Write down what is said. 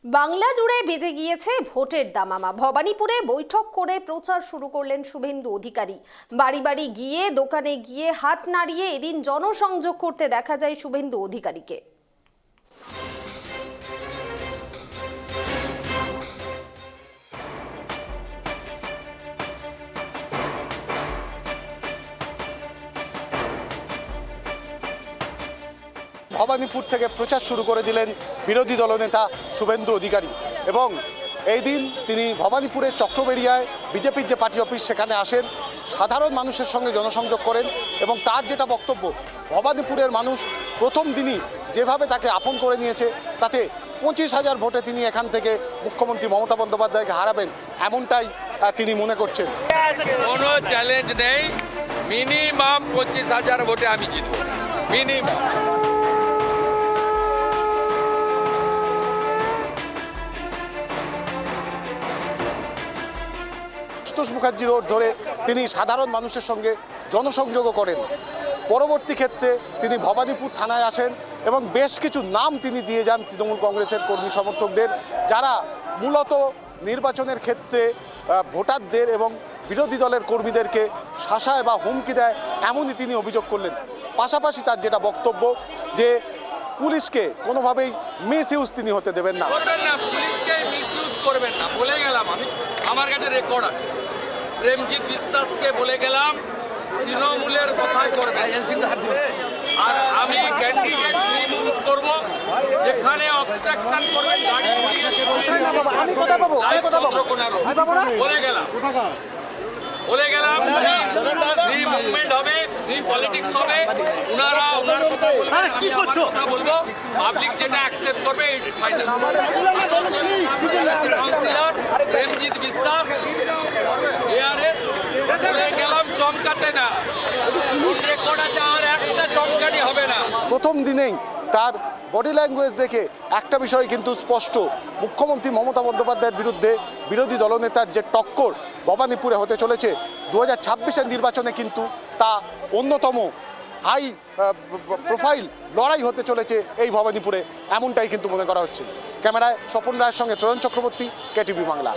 বাংলা জুড়ে বেজে গিয়েছে ভোটের দামামা। ভবানীপুরে বৈঠক করে প্রচার শুরু করলেন শুভেন্দু অধিকারী। বাড়ি বাড়ি গিয়ে, দোকানে গিয়ে হাত নাড়িয়ে এদিন জনসংযোগ করতে দেখা যায় শুভেন্দু অধিকারীকে। ভবানীপুর থেকে প্রচার শুরু করে দিলেন বিরোধী দলনেতা শুভেন্দু অধিকারী এবং এই দিন তিনি ভবানীপুরের চক্রবেড়িয়ায় বিজেপির যে পার্টি অফিস সেখানে আসেন, সাধারণ মানুষের সঙ্গে জনসংযোগ করেন এবং তার যেটা বক্তব্য, ভবানীপুরের মানুষ প্রথম দিনই যেভাবে তাকে আপন করে নিয়েছে তাতে 25,000 ভোটে তিনি এখান থেকে মুখ্যমন্ত্রী মমতা বন্দ্যোপাধ্যায়কে হারাবেন এমনটাই তিনি মনে করছেন। কোনো চ্যালেঞ্জ নেই, মিনিমাম 25,000 ভোটে আমি জিতব, মিনিমাম। মুখার্জি রোড ধরে তিনি সাধারণ মানুষের সঙ্গে জনসংযোগও করেন। পরবর্তী ক্ষেত্রে তিনি ভবানীপুর থানায় আসেন এবং বেশ কিছু নাম তিনি দিয়ে যান তৃণমূল কংগ্রেসের কর্মী সমর্থকদের, যারা মূলত নির্বাচনের ক্ষেত্রে ভোটারদের এবং বিরোধী দলের কর্মীদেরকে শাসায় বা হুমকি দেয়, এমনই তিনি অভিযোগ করলেন। পাশাপাশি তার যেটা বক্তব্য যে পুলিশকে কোনোভাবেই মিসইউজ তিনি হতে দেবেন না। পুলিশকে মিসইউজ করবেন না বলে গেলাম আমি, আমার কাছে রেকর্ড আছে। প্রেমজিৎ বিশ্বাসকে বলে গেলাম তৃণমূলের কথাই করবেন, আর আমি ক্যান্ডিডেট রিমুভ করব, যেখানে অবস্ট্রাকশন করবেন গাড়ি বলে গেলাম ফ্রি মুভমেন্ট হবে, ফ্রি পলিটিক্স হবে। ওনারা ওনার কথা বলবেন, আমি আমার কথা বলবো, পাবলিক যেটা অ্যাকসেপ্ট করবে ইটস ফাইনাল। কাউন্সিলর প্রেমজিৎ বিশ্বাস এআরএস বলে গেলাম, চমকাতে না, রেকর্ড আছে, আর একটা চমকানি হবে না। প্রথম দিনেই তার বডি ল্যাঙ্গুয়েজ দেখে একটা বিষয় কিন্তু স্পষ্ট, মুখ্যমন্ত্রী মমতা বন্দ্যোপাধ্যায়ের বিরুদ্ধে বিরোধী দলনেতার যে টক্কর ভবানীপুরে হতে চলেছে 2026-এর নির্বাচনে, কিন্তু তা অন্যতম হাই প্রোফাইল লড়াই হতে চলেছে এই ভবানীপুরে, এমনটাই কিন্তু মনে করা হচ্ছে। ক্যামেরায় স্বপন রায়ের সঙ্গে ত্রয়ন চক্রবর্তী, কেটিভি বাংলা।